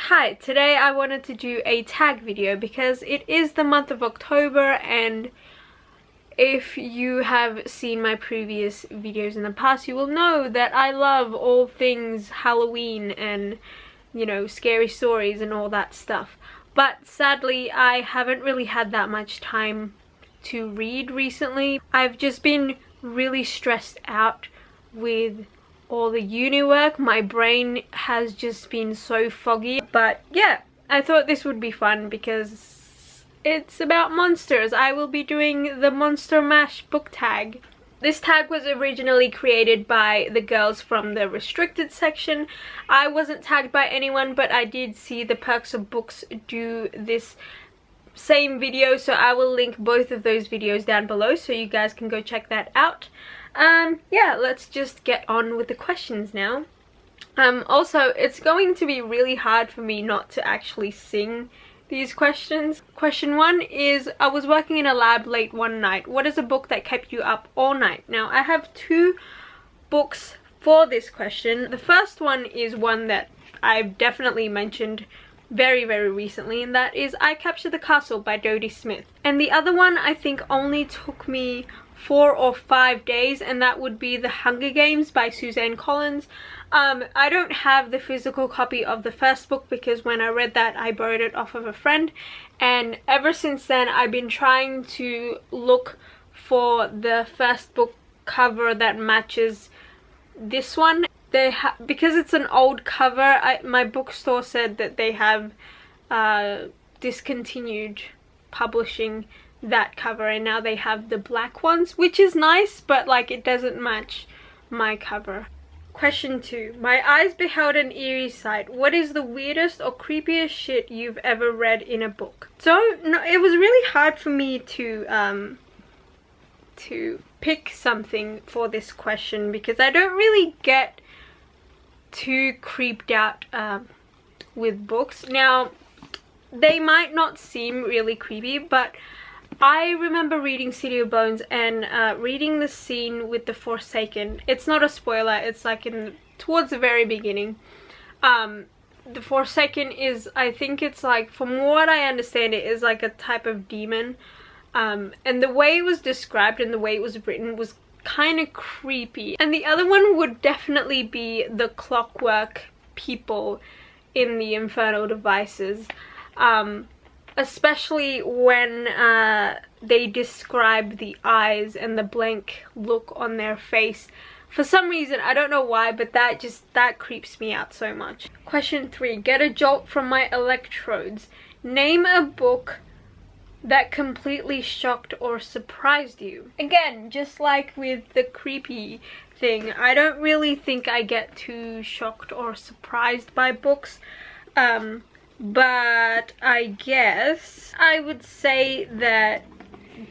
Hi, today I wanted to do a tag video because it is the month of October, and if you have seen my previous videos in the past, you will know that I love all things Halloween and, you know, scary stories and all that stuff. But sadly, I haven't really had that much time to read recently. I've just been really stressed out with all the uni work. My brain has just been so foggy. But yeah, I thought this would be fun because it's about monsters. I will be doing the Monster Mash book tag. This tag was originally created by the girls from the restricted section. I wasn't tagged by anyone, but I did see the Perks of Books do this same video, so I will link both of those videos down below so you guys can go check that out. Yeah, let's just get on with the questions now. Also, it's going to be really hard for me not to actually sing these questions. Question 1 is, I was working in a lab late one night. What is a book that kept you up all night? Now, I have two books for this question. The first one is one that I've definitely mentioned very recently, and that is I Captured the Castle by Dodie Smith. And the other one I think only took me 4 or 5 days, and that would be The Hunger Games by Suzanne Collins. I don't have the physical copy of the first book because when I read that I borrowed it off of a friend, and ever since then I've been trying to look for the first book cover that matches this one. Because it's an old cover, my bookstore said that they have discontinued publishing that cover, and now they have the black ones, which is nice, but like it doesn't match my cover. Question 2. My eyes beheld an eerie sight. What is the weirdest or creepiest shit you've ever read in a book? So no, it was really hard for me to pick something for this question because I don't really get too creeped out with books. Now, they might not seem really creepy, but I remember reading City of Bones and reading the scene with the Forsaken. It's not a spoiler, it's like towards the very beginning. The Forsaken is, I think it's like, from what I understand, it is like a type of demon. And the way it was described and the way it was written was kind of creepy. And the other one would definitely be the clockwork people in the Infernal Devices. Especially when they describe the eyes and the blank look on their face. For some reason, I don't know why, but that creeps me out so much. Question 3. Get a jolt from my electrodes. Name a book that completely shocked or surprised you. Again, just like with the creepy thing, I don't really think I get too shocked or surprised by books. But I guess I would say that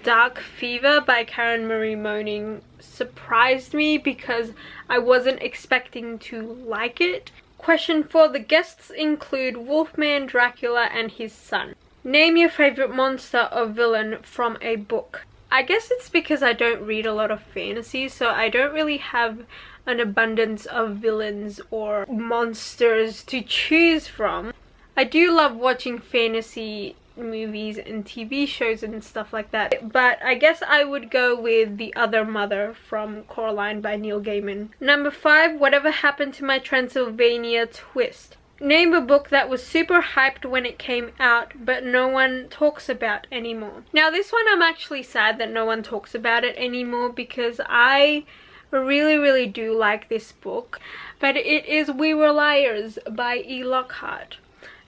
Dark Fever by Karen Marie Moning surprised me because I wasn't expecting to like it. Question 4. The guests include Wolfman, Dracula, and his son. Name your favorite monster or villain from a book. I guess it's because I don't read a lot of fantasy, so I don't really have an abundance of villains or monsters to choose from. I do love watching fantasy movies and TV shows and stuff like that, but I guess I would go with The Other Mother from Coraline by Neil Gaiman. Number 5. Whatever Happened to My Transylvania Twist. Name a book that was super hyped when it came out, but no one talks about anymore. Now this one I'm actually sad that no one talks about it anymore because I really do like this book, but it is We Were Liars by E. Lockhart.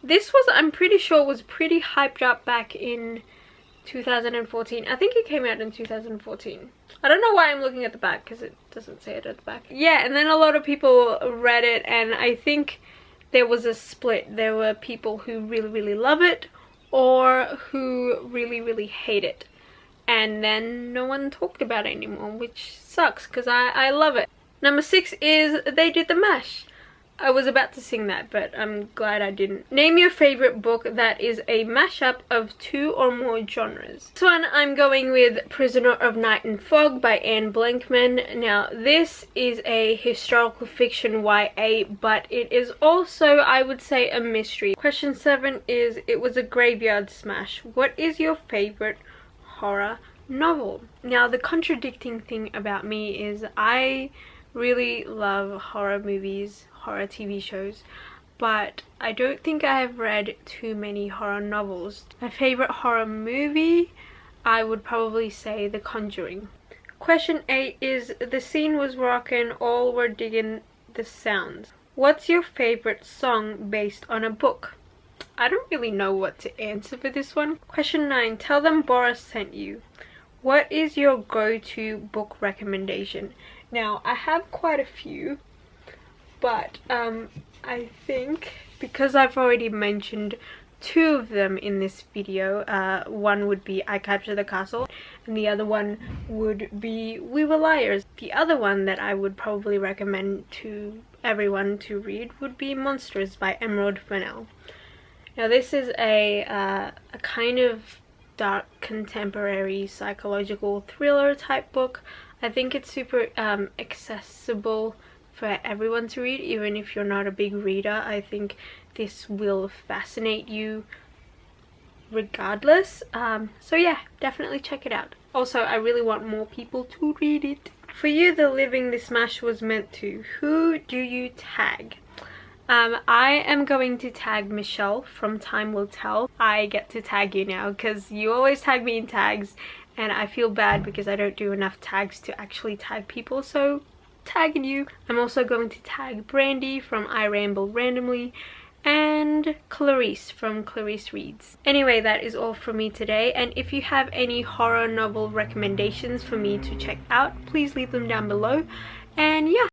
This was, I'm pretty sure, was pretty hyped up back in 2014. I think it came out in 2014. I don't know why I'm looking at the back because it doesn't say it at the back. Yeah, and then a lot of people read it, and I think there was a split. There were people who really love it or who really hate it. And then no one talked about it anymore, which sucks because I love it. Number 6 is They Did the Mash I was about to sing that, but I'm glad I didn't. Name your favorite book that is a mashup of 2 or more genres. This one I'm going with Prisoner of Night and Fog by Anne Blankman. Now this is a historical fiction YA, but it is also, I would say, a mystery. Question 7 is, it was a graveyard smash. What is your favorite horror novel? Now the contradicting thing about me is I really love horror movies, horror TV shows, but I don't think I have read too many horror novels. My favorite horror movie, I would probably say The Conjuring. Question 8 is, the scene was rockin', all were digging the sounds. What's your favorite song based on a book? I don't really know what to answer for this one. Question 9, tell them Boris sent you. What is your go-to book recommendation? Now, I have quite a few, but I think because I've already mentioned 2 of them in this video, one would be I Captured the Castle, and the other one would be We Were Liars. The other one that I would probably recommend to everyone to read would be Monsters by Emerald Fennell. Now this is a kind of dark contemporary psychological thriller type book. I think it's super accessible for everyone to read, even if you're not a big reader. I think this will fascinate you regardless. So yeah, definitely check it out. Also, I really want more people to read it. For you, the living this smash was meant to. Who do you tag? I am going to tag Michelle from Time Will Tell. I get to tag you now because you always tag me in tags, and I feel bad because I don't do enough tags to actually tag people, so tagging you. I'm also going to tag Brandy from I Ramble Randomly and Clarice from Clarice Reads. Anyway, that is all from me today, and if you have any horror novel recommendations for me to check out, please leave them down below. And yeah,